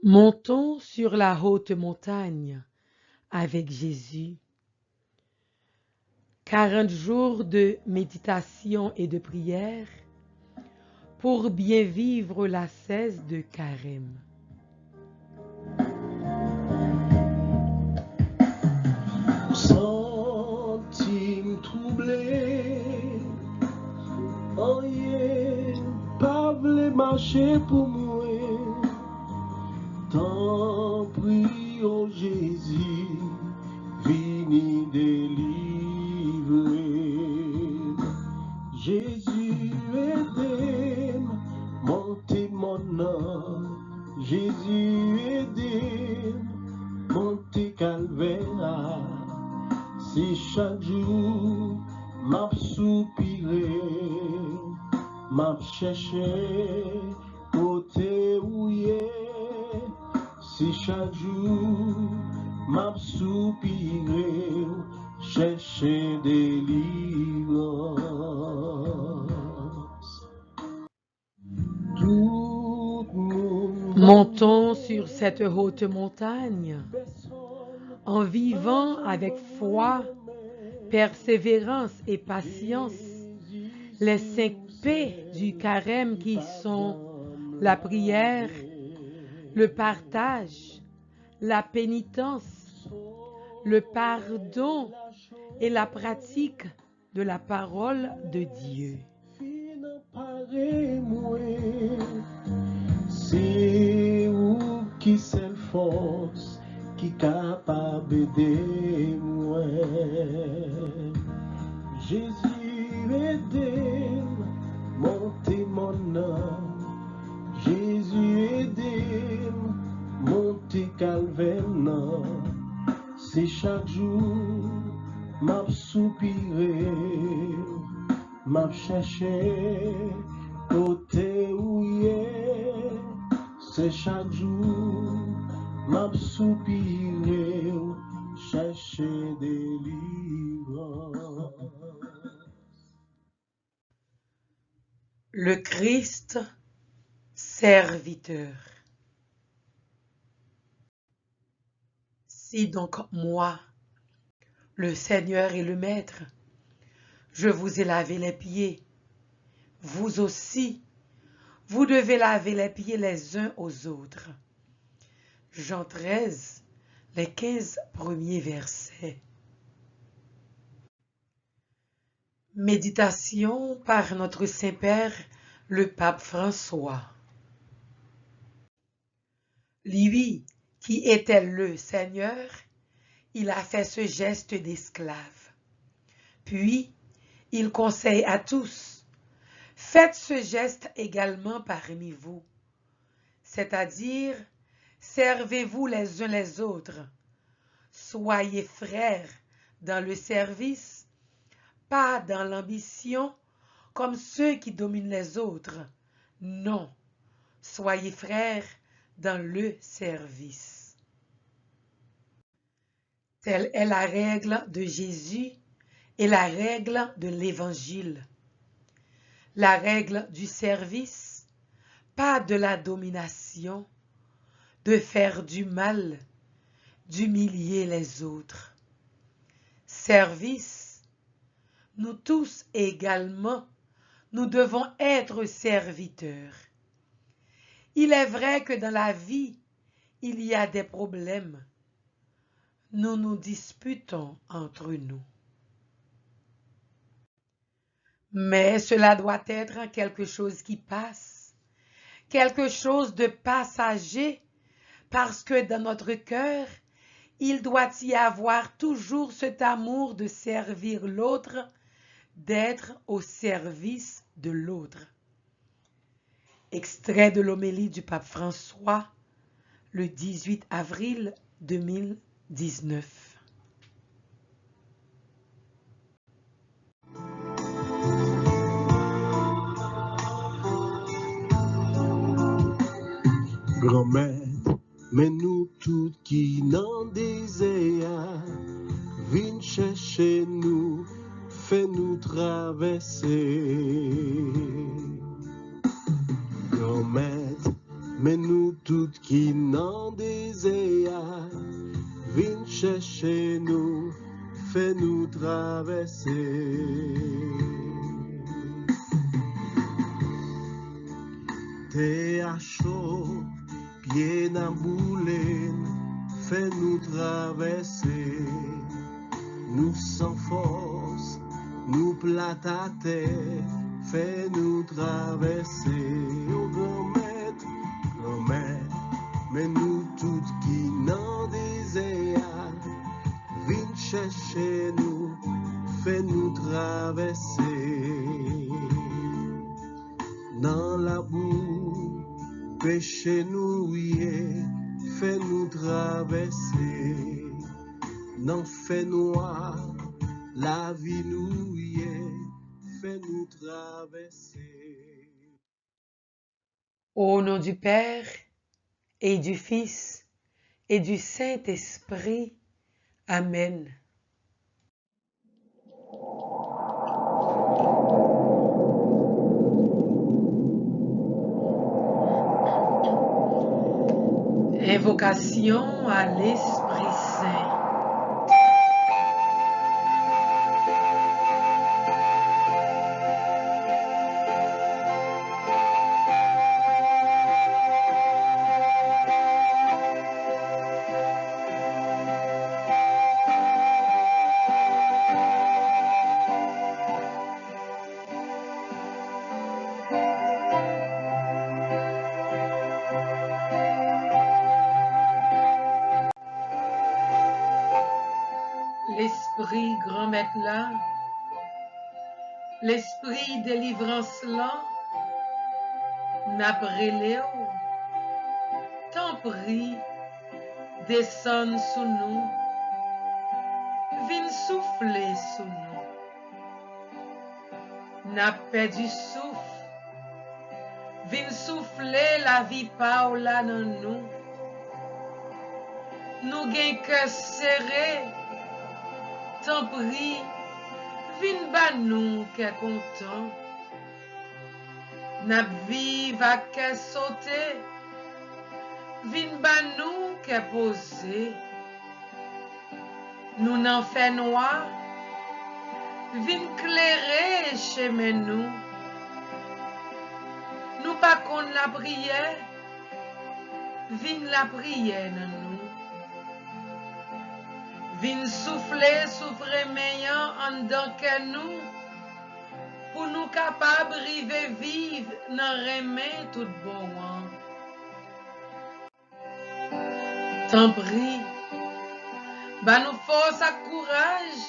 Montons sur la haute montagne avec Jésus. 40 jours de méditation et de prière pour bien vivre la 16 de Carême. Sentime troublé, rien pas vle marcher pour moi. Tant prie, oh Jésus, vini délivrer. Jésus aide-moi, montez mon nom. Jésus aide-moi, montez calvaire. Si chaque jour m'a soupiré, m'a cherché côté où si chaque jour m'a soupiré, chercher délivrance. Tout monde Montons sur cette haute montagne en vivant avec foi, persévérance et patience les 5 P du Carême qui sont la prière, le partage, la pénitence, le pardon et la pratique de la parole de Dieu. C'est où qui c'est force qui est capable d'aider moi. Jésus aide-moi, montez mon nom. Jésus aide-moi, montez calvaire. C'est chaque jour m'a soupiré, m'a cherché côté où c'est chaque jour m'a soupiré, chercher délivrance. Le Christ serviteur. Si donc moi, le Seigneur et le Maître, je vous ai lavé les pieds, vous aussi, vous devez laver les pieds les uns aux autres. Jean 13, les 15 premiers versets. Méditation par notre Saint-Père, le Pape François. Lui, qui était le Seigneur, il a fait ce geste d'esclave. Puis, il conseille à tous, faites ce geste également parmi vous, c'est-à-dire, servez-vous les uns les autres, soyez frères dans le service, pas dans l'ambition comme ceux qui dominent les autres. Non, soyez frères dans le service. Telle est la règle de Jésus et la règle de l'Évangile. La règle du service, pas de la domination, de faire du mal, d'humilier les autres. Service, nous tous également, nous devons être serviteurs. Il est vrai que dans la vie, il y a des problèmes. Nous nous disputons entre nous. Mais cela doit être quelque chose qui passe, quelque chose de passager, parce que dans notre cœur, il doit y avoir toujours cet amour de servir l'autre, d'être au service de l'autre. Extrait de l'homélie du pape François, le 18 avril 2019. Grand-mère, mais nous tous qui n'en désirent, viens chercher nous, fais-nous traverser. Grand-mère, mais nous toutes qui n'en désirons, viens chercher nous, fais-nous traverser. T'es à chaud, pieds dans boulin, fais-nous traverser. Nous sans force, nous plate à terre, fais-nous traverser. Oh grand-maître, mais nous toutes qui n'en désirons, viens chercher nous, fais-nous traverser. Dans la boue, péché-nous, fais-nous traverser. Dans fait noir, la vie nous fais-nous traverser. Au nom du Père et du Fils et du Saint-Esprit. Amen. Invocation à l'Esprit Saint. L'Esprit grand maître là, l'Esprit délivrance là, n'a brûlé, t'en prie, descend sous nous, viens souffler sous nous. N'a perdu souffle, viens souffler la vie par là dans nous. Nous gain cœur serré, t'en prie, viens ba nous qu'est content. N'a vive à qu'est sauté, viens ba nous qu'est posé. Nous n'en fait noir, viens clairer chemin nous. Nous pas qu'on la prière, viens la prière dans nous. Viens souffler, souffler meilleur en dedans que nous, pour nous capables de vivre dans remet tout bon. T'en prie, bah nous force à courage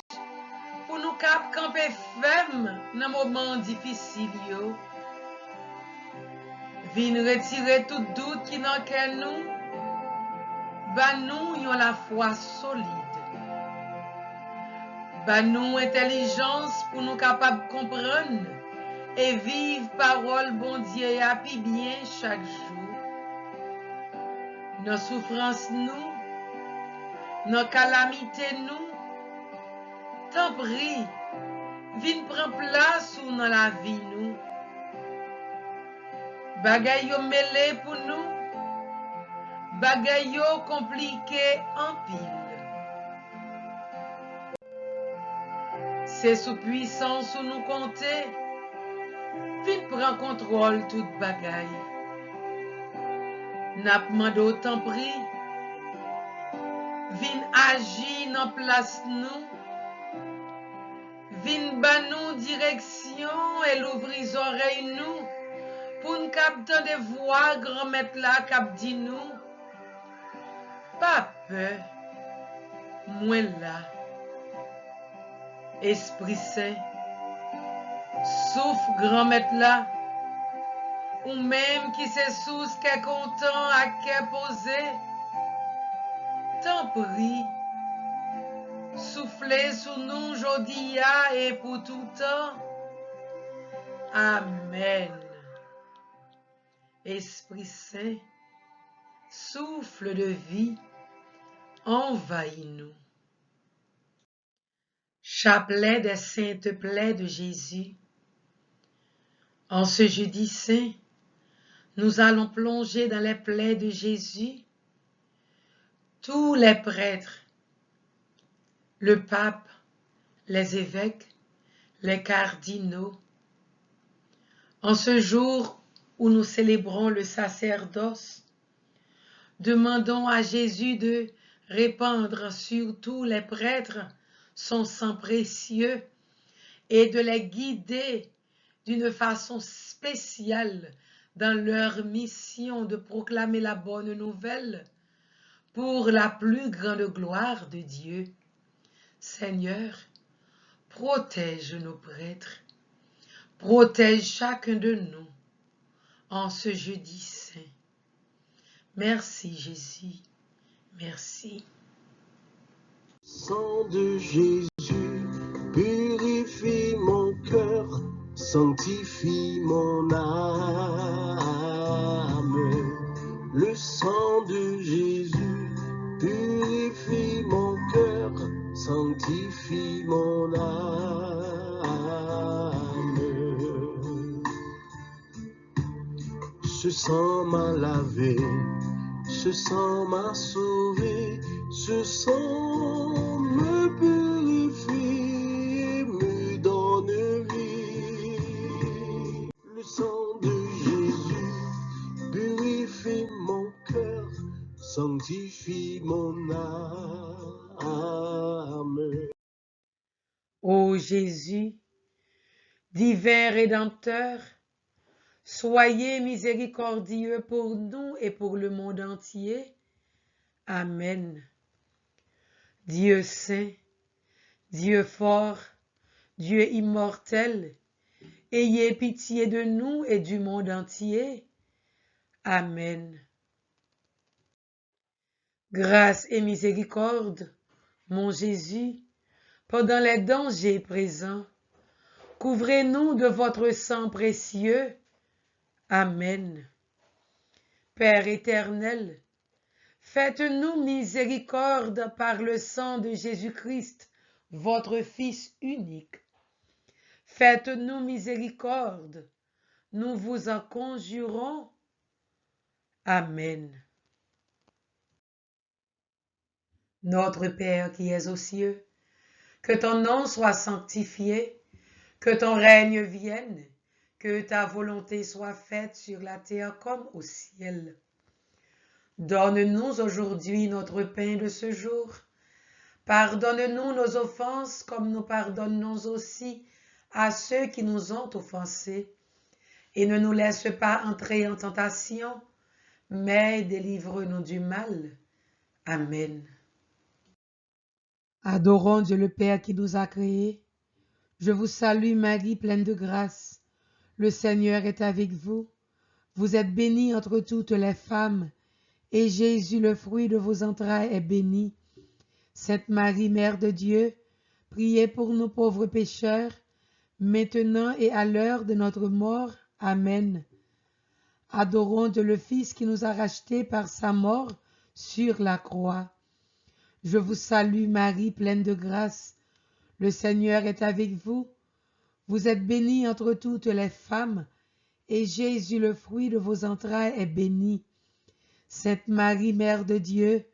pour nous camper ferme dans moments difficiles. Viens retirer tout doute qui n'a que nous, bah nous yon la foi solide. Bah nous intelligence pour nous capables de comprendre et vivre parole bon Dieu à pi bien chaque jour. Nos souffrances nous, nos calamités nous, t'en prie, viens prendre place ou dans la vie nous. Bagay yo mêlé pour nous, bagay yo compliqué en pile. C'est sous puissance où nous compter, viens prendre contrôle toute bagay. N'a mando t'en prie, viens agir dans place nous, viens ba nous direction et l'ouvrir oreilles nous, pour nous capter des voix grand maître là cap dit nous, pas peur, moi là. Esprit Saint, souffle grand maître là, ou même qui se sous qu'est content à qu'est posé, t'en prie, soufflez sous nous jodia et pour tout temps. Amen. Esprit Saint, souffle de vie, envahis-nous. Chapelet des saintes plaies de Jésus. En ce jeudi saint, Nous allons plonger dans les plaies de Jésus. Tous les prêtres, le pape, les évêques, les cardinaux. En ce jour où nous célébrons le sacerdoce, demandons à Jésus de répandre sur tous les prêtres son sang précieux et de les guider d'une façon spéciale dans leur mission de proclamer la bonne nouvelle pour la plus grande gloire de Dieu. Seigneur, protège nos prêtres, protège chacun de nous en ce jeudi saint. Merci Jésus, merci. Sang de Jésus, purifie mon cœur, sanctifie mon âme. Le sang de Jésus, purifie mon cœur, sanctifie mon âme. Ce sang m'a lavé, ce sang m'a sauvé, ce sang me purifie, me donne vie. Le sang de Jésus purifie mon cœur, sanctifie mon âme. Ô Jésus, divin Rédempteur, soyez miséricordieux pour nous et pour le monde entier. Amen. Dieu saint, Dieu fort, Dieu immortel, ayez pitié de nous et du monde entier. Amen. Grâce et miséricorde, mon Jésus, pendant les dangers présents, couvrez-nous de votre sang précieux. Amen. Père éternel, faites-nous miséricorde par le sang de Jésus-Christ, votre Fils unique. Faites-nous miséricorde, nous vous en conjurons. Amen. Notre Père qui es aux cieux, que ton nom soit sanctifié, que ton règne vienne, que ta volonté soit faite sur la terre comme au ciel. Donne-nous aujourd'hui notre pain de ce jour. Pardonne-nous nos offenses comme nous pardonnons aussi à ceux qui nous ont offensés. Et ne nous laisse pas entrer en tentation, mais délivre-nous du mal. Amen. Adorons Dieu le Père qui nous a créés. Je vous salue Marie, pleine de grâce. Le Seigneur est avec vous. Vous êtes bénie entre toutes les femmes, et Jésus, le fruit de vos entrailles, est béni. Sainte Marie, Mère de Dieu, priez pour nous pauvres pécheurs, maintenant et à l'heure de notre mort. Amen. Adorons Dieu le Fils qui nous a rachetés par sa mort sur la croix. Je vous salue Marie, pleine de grâce. Le Seigneur est avec vous. Vous êtes bénie entre toutes les femmes, et Jésus, le fruit de vos entrailles, est béni. Sainte Marie, Mère de Dieu,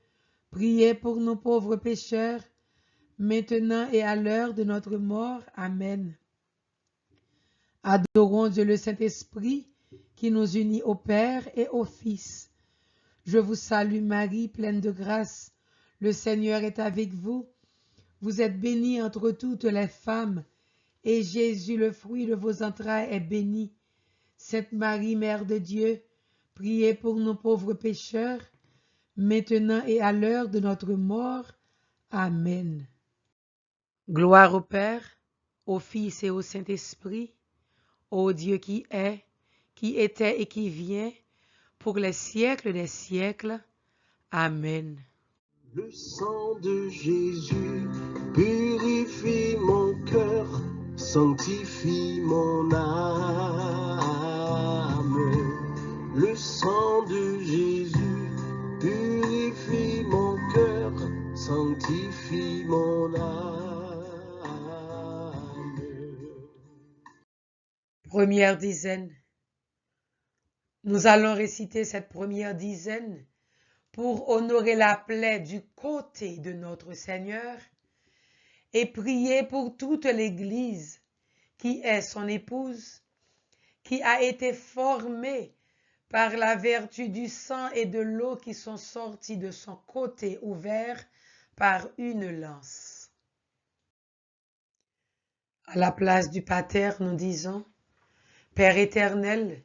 priez pour nous pauvres pécheurs, maintenant et à l'heure de notre mort. Amen. Adorons Dieu le Saint-Esprit, qui nous unit au Père et au Fils. Je vous salue Marie, pleine de grâce. Le Seigneur est avec vous. Vous êtes bénie entre toutes les femmes, et Jésus, le fruit de vos entrailles, est béni. Sainte Marie, Mère de Dieu, priez pour nous pauvres pécheurs, maintenant et à l'heure de notre mort. Amen. Gloire au Père, au Fils et au Saint-Esprit, ô Dieu qui est, qui était et qui vient, pour les siècles des siècles. Amen. Le sang de Jésus purifie mon cœur, sanctifie mon âme. Le sang de Jésus purifie mon cœur, sanctifie mon âme. Première dizaine. Nous allons réciter cette première dizaine pour honorer la plaie du côté de notre Seigneur et prier pour toute l'Église qui est son épouse, qui a été formée par la vertu du sang et de l'eau qui sont sortis de son côté ouvert par une lance. À la place du Pater, nous disons, Père éternel,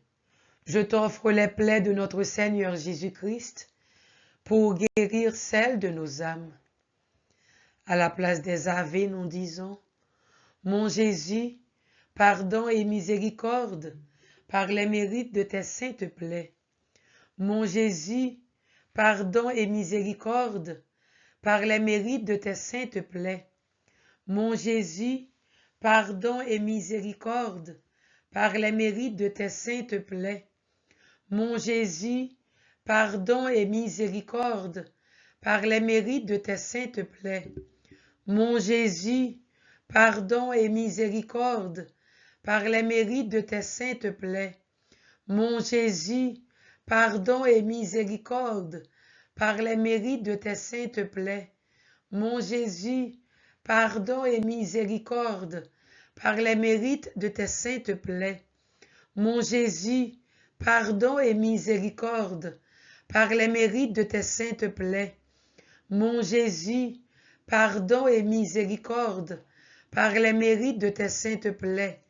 je t'offre les plaies de notre Seigneur Jésus-Christ pour guérir celles de nos âmes. À la place des Ave, nous disons, mon Jésus, pardon et miséricorde par les mérites de tes saintes plaies. Mon Jésus, pardon et miséricorde par les mérites de tes saintes plaies. Mon Jésus, pardon et miséricorde par les mérites de tes saintes plaies. Mon Jésus, pardon et miséricorde par les mérites de tes saintes plaies. Mon Jésus, pardon et miséricorde par les mérites de tes saintes plaies. Mon Jésus, pardon et miséricorde par les mérites de tes saintes plaies. Mon Jésus, pardon et miséricorde par les mérites de tes saintes plaies. Mon Jésus, pardon et miséricorde par les mérites de tes saintes plaies. Mon Jésus, pardon et miséricorde par les mérites de tes saintes plaies.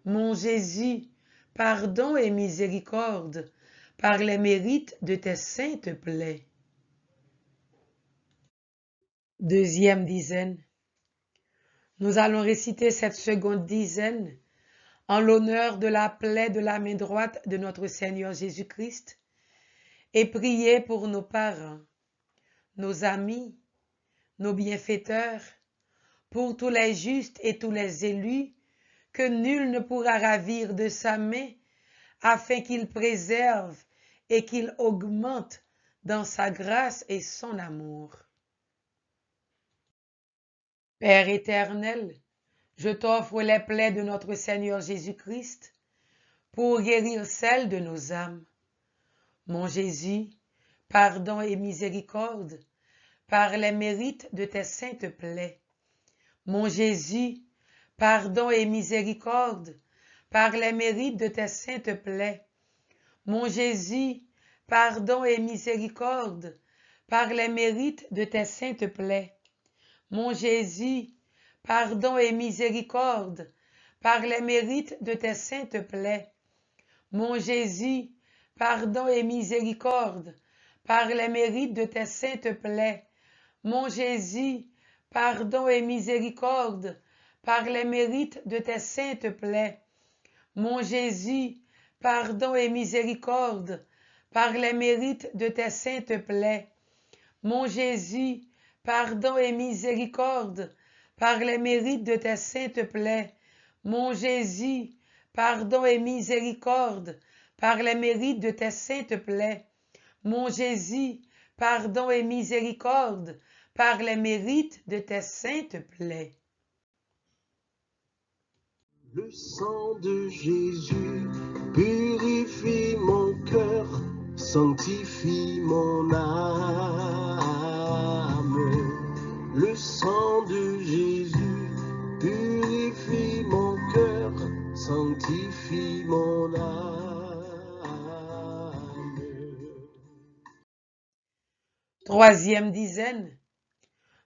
Mon Jésus, pardon et miséricorde par les mérites de tes saintes plaies. Deuxième dizaine. Nous allons réciter cette seconde dizaine en l'honneur de la plaie de la main droite de notre Seigneur Jésus-Christ et prier pour nos parents, nos amis, nos bienfaiteurs, pour tous les justes et tous les élus que nul ne pourra ravir de sa main afin qu'il préserve et qu'il augmente dans sa grâce et son amour. Père éternel, je t'offre les plaies de notre Seigneur Jésus-Christ pour guérir celles de nos âmes. Mon Jésus, pardon et miséricorde par les mérites de tes saintes plaies. Mon Jésus, pardon et miséricorde par les mérites de tes saintes plaies. Mon Jésus, pardon et miséricorde par les mérites de tes saintes plaies. Mon Jésus, pardon et miséricorde par les mérites de tes saintes plaies. Mon Jésus, pardon et miséricorde par les mérites de tes saintes plaies. Mon Jésus, pardon et miséricorde par les mérites de tes saintes plaies. Mon Jésus, pardon et miséricorde par les mérites de tes saintes plaies. Mon Jésus, pardon et miséricorde par les mérites de tes saintes plaies. Mon Jésus, pardon et miséricorde par les mérites de tes saintes plaies. Mon Jésus, pardon et miséricorde par les mérites de tes saintes plaies. Le sang de Jésus purifie mon cœur, sanctifie mon âme. Le sang de Jésus purifie mon cœur, sanctifie mon âme. Troisième dizaine.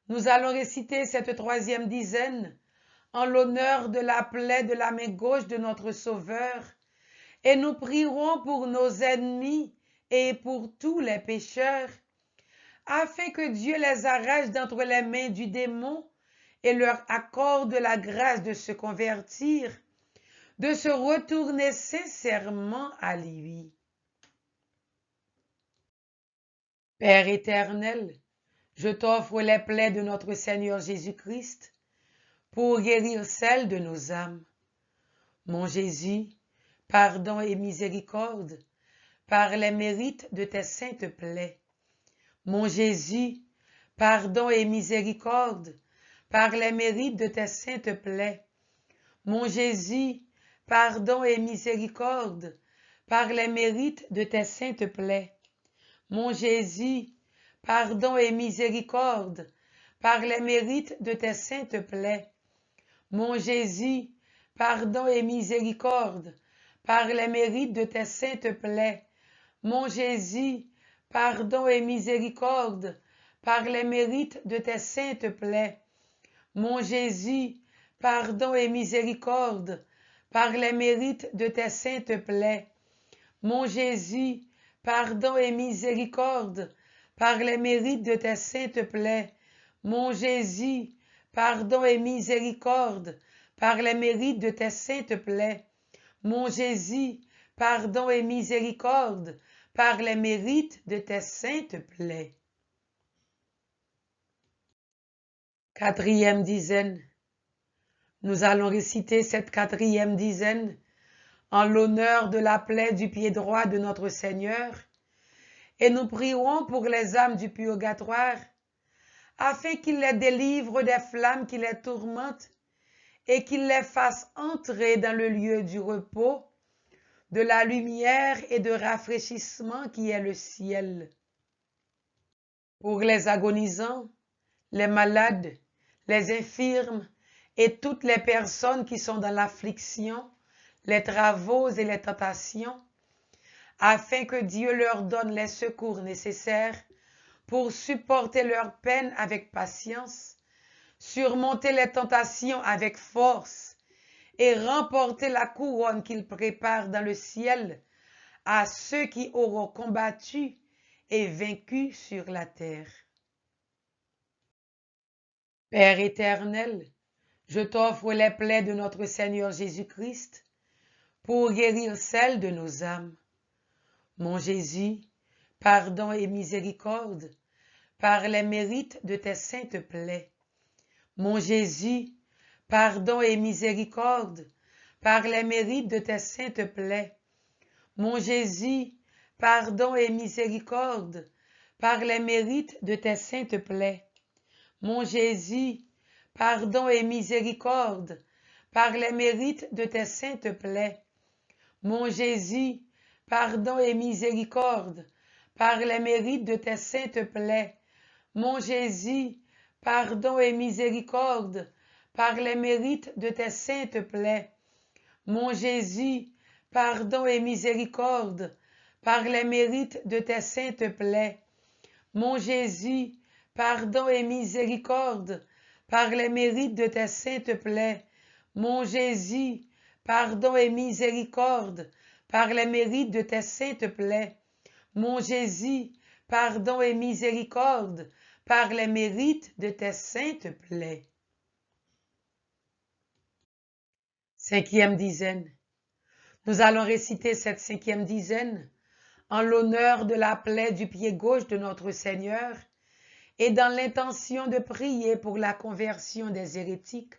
Nous allons réciter cette troisième dizaine en l'honneur de la plaie de la main gauche de notre Sauveur, et nous prierons pour nos ennemis et pour tous les pécheurs, afin que Dieu les arrache d'entre les mains du démon et leur accorde la grâce de se convertir, de se retourner sincèrement à lui. Père éternel, je t'offre les plaies de notre Seigneur Jésus-Christ pour guérir celles de nos âmes. Mon Jésus, pardon et miséricorde par les mérites de tes saintes plaies. Mon Jésus, pardon et miséricorde par les mérites de tes saintes plaies. Mon Jésus, pardon et miséricorde par les mérites de tes saintes plaies. Mon Jésus, pardon et miséricorde, par les mérites de tes saintes plaies. Mon Jésus, pardon et miséricorde, par les mérites de tes saintes plaies. Mon Jésus, pardon et miséricorde, par les mérites de tes saintes plaies. Mon Jésus, pardon et miséricorde, par les mérites de tes saintes plaies. Mon Jésus, pardon et miséricorde, par les mérites de tes saintes plaies. Mon Jésus, pardon et miséricorde, par les mérites de tes saintes plaies. Mon Jésus, pardon et miséricorde, par les mérites de tes saintes plaies. Quatrième dizaine. Nous allons réciter cette quatrième dizaine en l'honneur de la plaie du pied droit de notre Seigneur, et nous prierons pour les âmes du purgatoire, afin qu'il les délivre des flammes qui les tourmentent et qu'il les fasse entrer dans le lieu du repos, de la lumière et de rafraîchissement qui est le ciel. Pour les agonisants, les malades, les infirmes et toutes les personnes qui sont dans l'affliction, les travaux et les tentations, afin que Dieu leur donne les secours nécessaires pour supporter leurs peines avec patience, surmonter les tentations avec force et remporter la couronne qu'il prépare dans le ciel à ceux qui auront combattu et vaincu sur la terre. Père éternel, je t'offre les plaies de notre Seigneur Jésus-Christ pour guérir celles de nos âmes. Mon Jésus, pardon et miséricorde, par les mérites de tes saintes plaies. Mon Jésus, pardon et miséricorde, par les mérites de tes saintes plaies. Mon Jésus, pardon et miséricorde, par les mérites de tes saintes plaies. Mon Jésus, pardon et miséricorde, par les mérites de tes saintes plaies. Mon Jésus, pardon et miséricorde, par les mérites de tes saintes plaies. Mon Jésus, pardon et miséricorde, par les mérites de tes saintes plaies. Mon Jésus, pardon et miséricorde, par les mérites de tes saintes plaies. Mon Jésus, pardon et miséricorde, par les mérites de tes saintes plaies. Mon Jésus, pardon et miséricorde, par les mérites de tes saintes plaies. Mon Jésus, pardon et miséricorde, par les mérites de tes saintes plaies. Cinquième dizaine. Nous allons réciter cette cinquième dizaine en l'honneur de la plaie du pied gauche de notre Seigneur et dans l'intention de prier pour la conversion des hérétiques,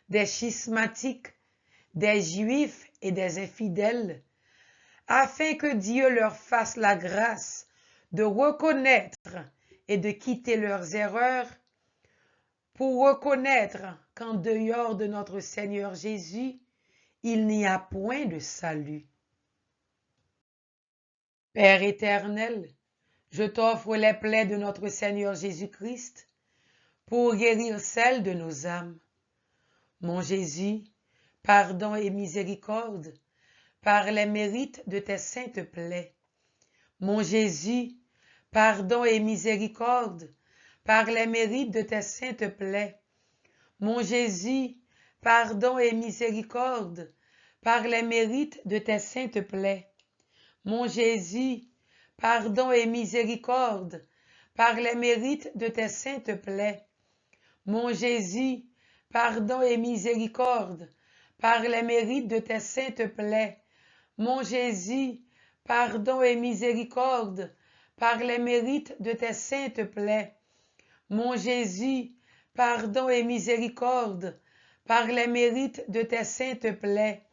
des schismatiques, des juifs et des infidèles, afin que Dieu leur fasse la grâce de reconnaître et de quitter leurs erreurs pour reconnaître qu'en dehors de notre Seigneur Jésus, il n'y a point de salut. Père éternel, je t'offre les plaies de notre Seigneur Jésus-Christ pour guérir celles de nos âmes. Mon Jésus, pardon et miséricorde, par les mérites de tes saintes plaies. Mon Jésus, pardon et miséricorde, par les mérites de tes saintes plaies. Mon Jésus, pardon et miséricorde, par les mérites de tes saintes plaies. Mon Jésus, pardon et miséricorde, par les mérites de tes saintes plaies. Mon Jésus, pardon et miséricorde, par les mérites de tes saintes plaies. Mon Jésus, pardon et miséricorde, par les mérites de tes saintes plaies. Mon Jésus, pardon et miséricorde, par les mérites de tes saintes plaies.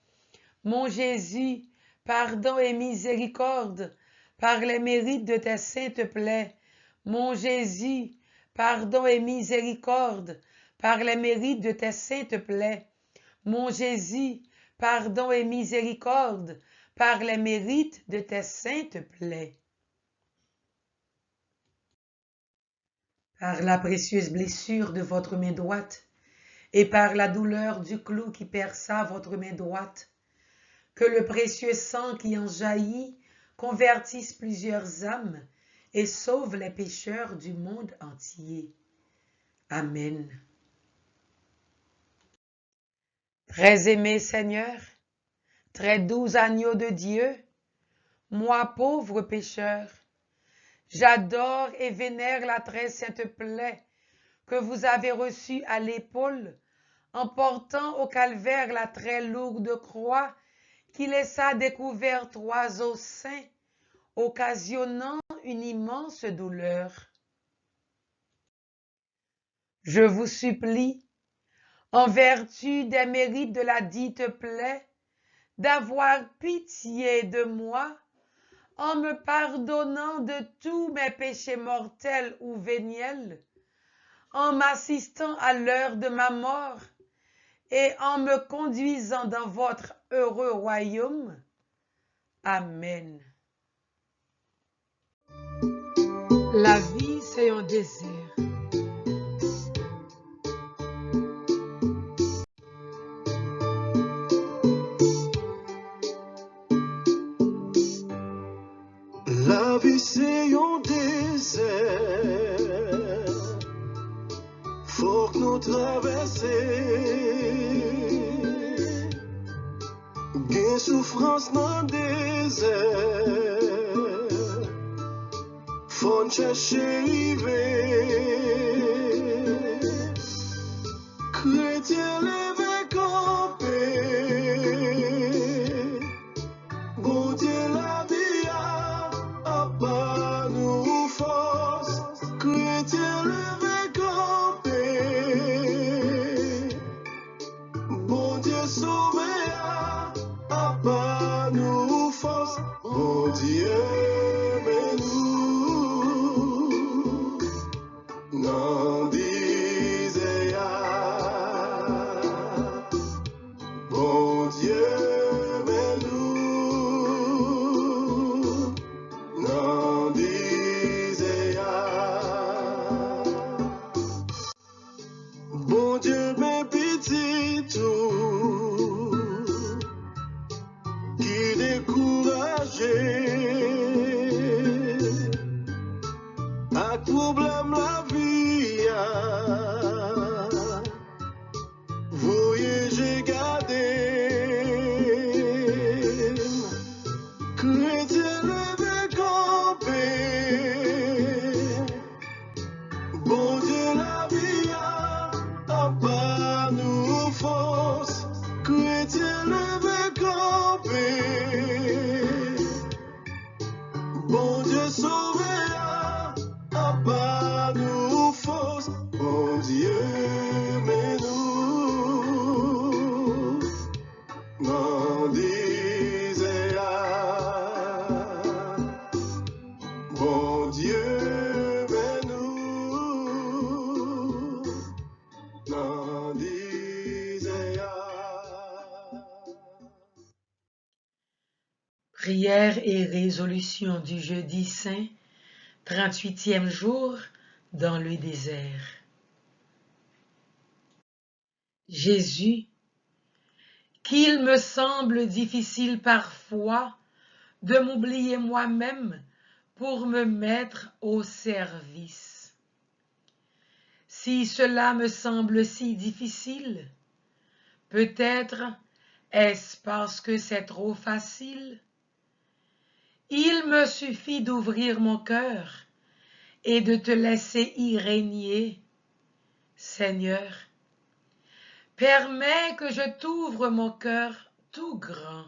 Mon Jésus, pardon et miséricorde, par les mérites de tes saintes plaies. Mon Jésus, pardon et miséricorde, par les mérites de tes saintes plaies. Mon Jésus, pardon et miséricorde, par les mérites de tes saintes plaies. Par la précieuse blessure de votre main droite, et par la douleur du clou qui perça votre main droite, que le précieux sang qui en jaillit convertisse plusieurs âmes et sauve les pécheurs du monde entier. Amen. Très aimé Seigneur, très doux agneau de Dieu, moi pauvre pécheur, j'adore et vénère la très sainte plaie que vous avez reçue à l'épaule en portant au calvaire la très lourde croix qui laissa découvert 3 os saints, occasionnant une immense douleur. Je vous supplie, en vertu des mérites de la dite plaie, d'avoir pitié de moi en me pardonnant de tous mes péchés mortels ou véniels, en m'assistant à l'heure de ma mort et en me conduisant dans votre heureux royaume. Amen. La vie, c'est un désert. La vie c'est un désert, faut que nous traverser. Gain souffrance dans le désert, faut nous chercher river. Chrétien levé campé, bon Dieu la vie a pas nous force. Chrétien levé campé, bon Dieu sauvé a pas nous force. Bon Dieu mais nous n'en disait bon Dieu mais nous n'en disait bon Dieu mais petit tout qui découragé à problème la vie voyez j'ai gardé chrétien levé campé bon Dieu la vie a pas nous force chrétien levé campé bon Dieu sauvé a pas nous force bon Dieu mais nous n'en disait bon Dieu mais nous n'en disait Prière et résolution du jeudi saint, 38e jour dans le désert. Jésus, qu'il me semble difficile parfois de m'oublier moi-même pour me mettre au service. Si cela me semble si difficile, peut-être est-ce parce que c'est trop facile? Il me suffit d'ouvrir mon cœur et de te laisser y régner. Seigneur, permets que je t'ouvre mon cœur tout grand.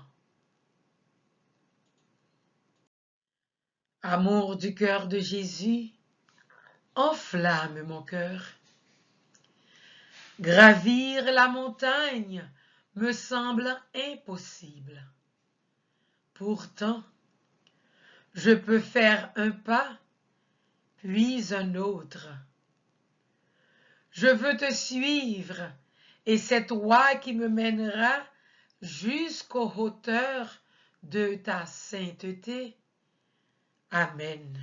Amour du cœur de Jésus, enflamme mon cœur. Gravir la montagne me semble impossible. Pourtant, je peux faire un pas, puis un autre. Je veux te suivre, et c'est toi qui me mèneras jusqu'aux hauteurs de ta sainteté. Amen.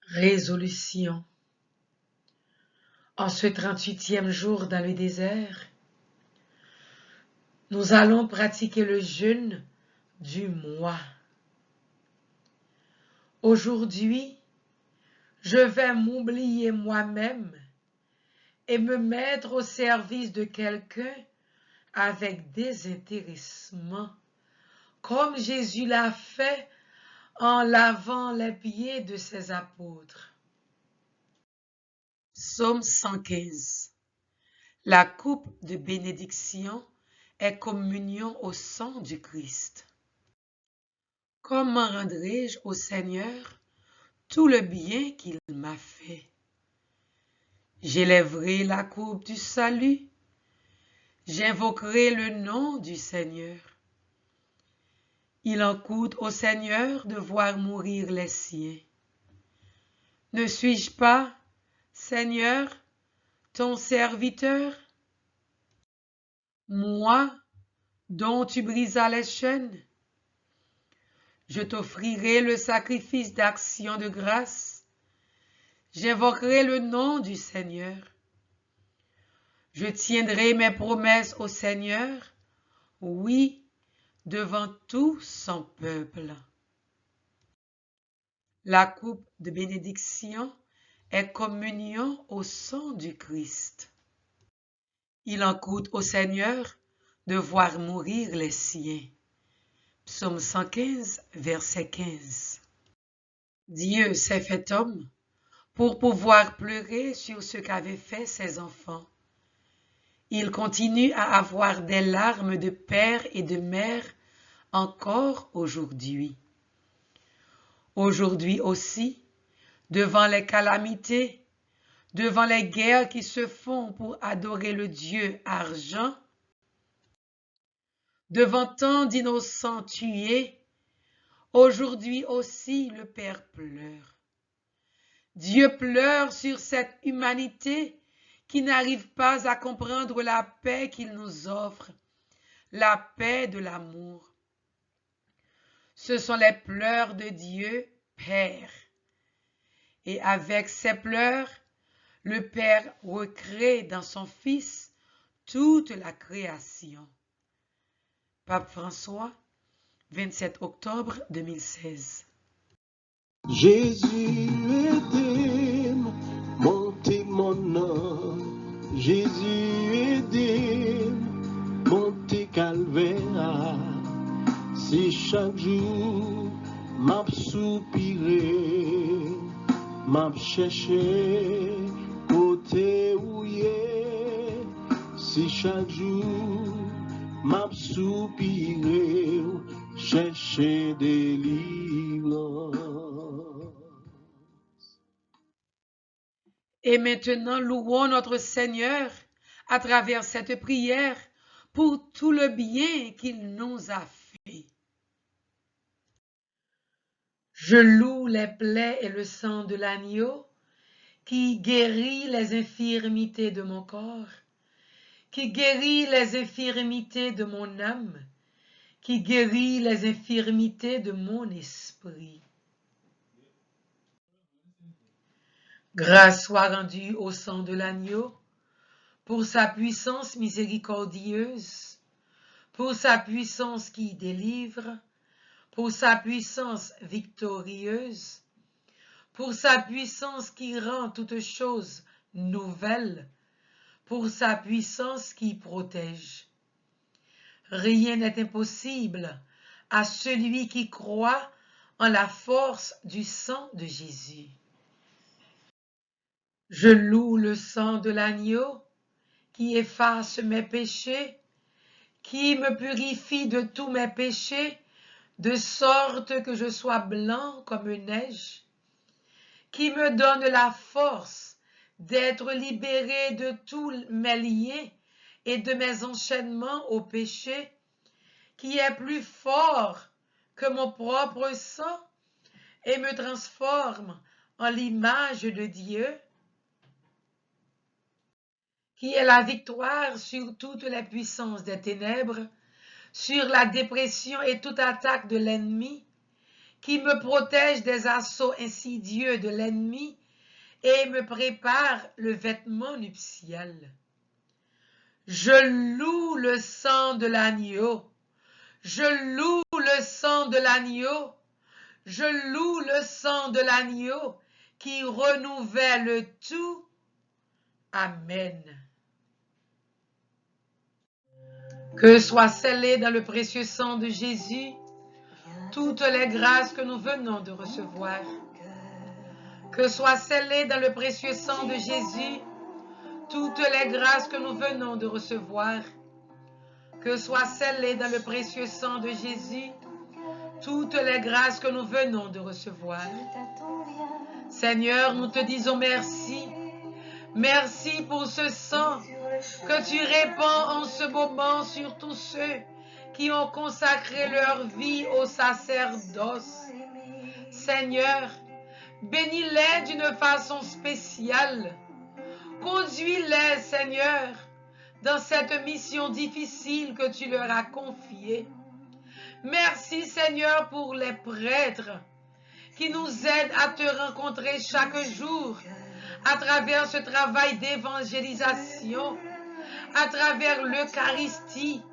Résolution. En ce 38e jour dans le désert, nous allons pratiquer le jeûne du mois. Aujourd'hui, je vais m'oublier moi-même et me mettre au service de quelqu'un avec désintéressement, comme Jésus l'a fait en lavant les pieds de ses apôtres. Psaume 115. La coupe de bénédiction est communion au sang du Christ. Comment rendrai-je au Seigneur tout le bien qu'il m'a fait? J'élèverai la coupe du salut, j'invoquerai le nom du Seigneur. Il en coûte au Seigneur de voir mourir les siens. Ne suis-je pas, Seigneur, ton serviteur? Moi, dont tu brisas les chaînes, je t'offrirai le sacrifice d'action de grâce. J'invoquerai le nom du Seigneur. Je tiendrai mes promesses au Seigneur, oui, devant tout son peuple. La coupe de bénédiction est communion au sang du Christ. Il en coûte au Seigneur de voir mourir les siens. Psaume 115, verset 15. Dieu s'est fait homme pour pouvoir pleurer sur ce qu'avaient fait ses enfants. Il continue à avoir des larmes de père et de mère encore aujourd'hui. Aujourd'hui aussi, devant les calamités, devant les guerres qui se font pour adorer le Dieu argent, devant tant d'innocents tués, aujourd'hui aussi le Père pleure. Dieu pleure sur cette humanité qui n'arrive pas à comprendre la paix qu'il nous offre, la paix de l'amour. Ce sont les pleurs de Dieu Père. Et avec ces pleurs, le Père recrée dans son Fils toute la création. Pape François, 27 octobre 2016. Jésus aide-moi, montez mon nom. Jésus aide-moi, montez calvaire. Si chaque jour m'a soupiré, m'a cherché côté où est. Si chaque jour m'a soupiré, chercher délivrance. Et maintenant, louons notre Seigneur à travers cette prière pour tout le bien qu'il nous a fait. Je loue les plaies et le sang de l'agneau qui guérit les infirmités de mon corps, qui guérit les infirmités de mon âme, qui guérit les infirmités de mon esprit. Grâce soit rendue au sang de l'agneau, pour sa puissance miséricordieuse, pour sa puissance qui délivre, pour sa puissance victorieuse, pour sa puissance qui rend toutes choses nouvelles, pour sa puissance qui protège. Rien n'est impossible à celui qui croit en la force du sang de Jésus. Je loue le sang de l'agneau qui efface mes péchés, qui me purifie de tous mes péchés, de sorte que je sois blanc comme neige, qui me donne la force d'être libéré de tous mes liens et de mes enchaînements au péché, qui est plus fort que mon propre sang et me transforme en l'image de Dieu, qui est la victoire sur toutes les puissances des ténèbres, sur la dépression et toute attaque de l'ennemi, qui me protège des assauts insidieux de l'ennemi et me prépare le vêtement nuptial. Je loue le sang de l'agneau. Je loue le sang de l'agneau. Je loue le sang de l'agneau qui renouvelle tout. Amen. Que soient scellées dans le précieux sang de Jésus toutes les grâces que nous venons de recevoir. Que soient scellées dans le précieux sang de Jésus toutes les grâces que nous venons de recevoir. Que soient scellées dans le précieux sang de Jésus toutes les grâces que nous venons de recevoir. Seigneur, nous te disons merci. Merci pour ce sang que tu répands en ce moment sur tous ceux qui ont consacré leur vie au sacerdoce. Seigneur, bénis-les d'une façon spéciale. Conduis-les, Seigneur, dans cette mission difficile que tu leur as confiée. Merci, Seigneur, pour les prêtres qui nous aident à te rencontrer chaque jour à travers ce travail d'évangélisation, à travers l'Eucharistie.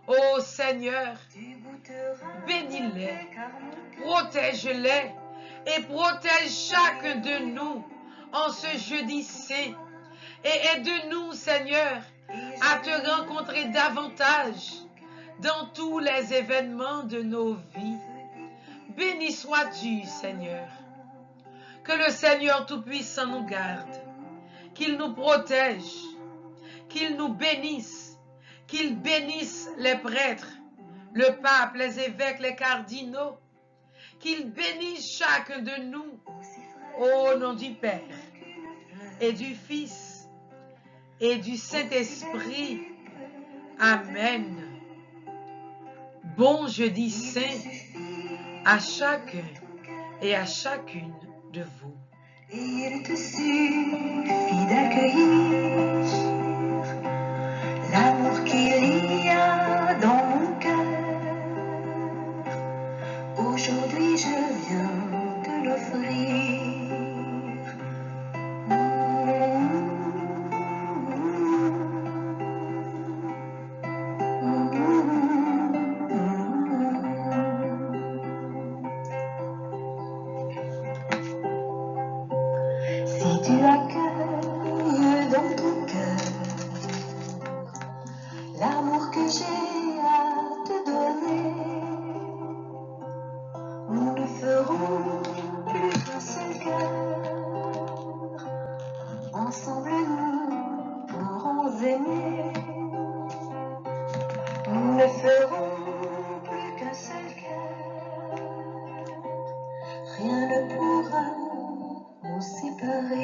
Ô Seigneur, bénis-les, protège-les et protège chacun de nous en ce jeudi saint. Et aide-nous, Seigneur, à te rencontrer davantage dans tous les événements de nos vies. Béni sois-tu, Seigneur. Que le Seigneur Tout-Puissant nous garde, qu'il nous protège, qu'il nous bénisse, qu'il bénisse les prêtres, le pape, les évêques, les cardinaux, qu'il bénisse chacun de nous, au nom du Père et du Fils et du Saint-Esprit. Amen. Bon jeudi saint à chacun et à chacune de vous. Et il te suffit d'accueillir l'amour qu'il y a dans mon cœur. Aujourd'hui je viens te l'offrir. Si tu accueilles dans ton cœur l'amour que j'ai à te donner, nous ne ferons plus qu'un seul cœur. Ensemble nous pourrons aimer. Nous ne ferons plus qu'un seul cœur. Rien ne pourra nous séparer.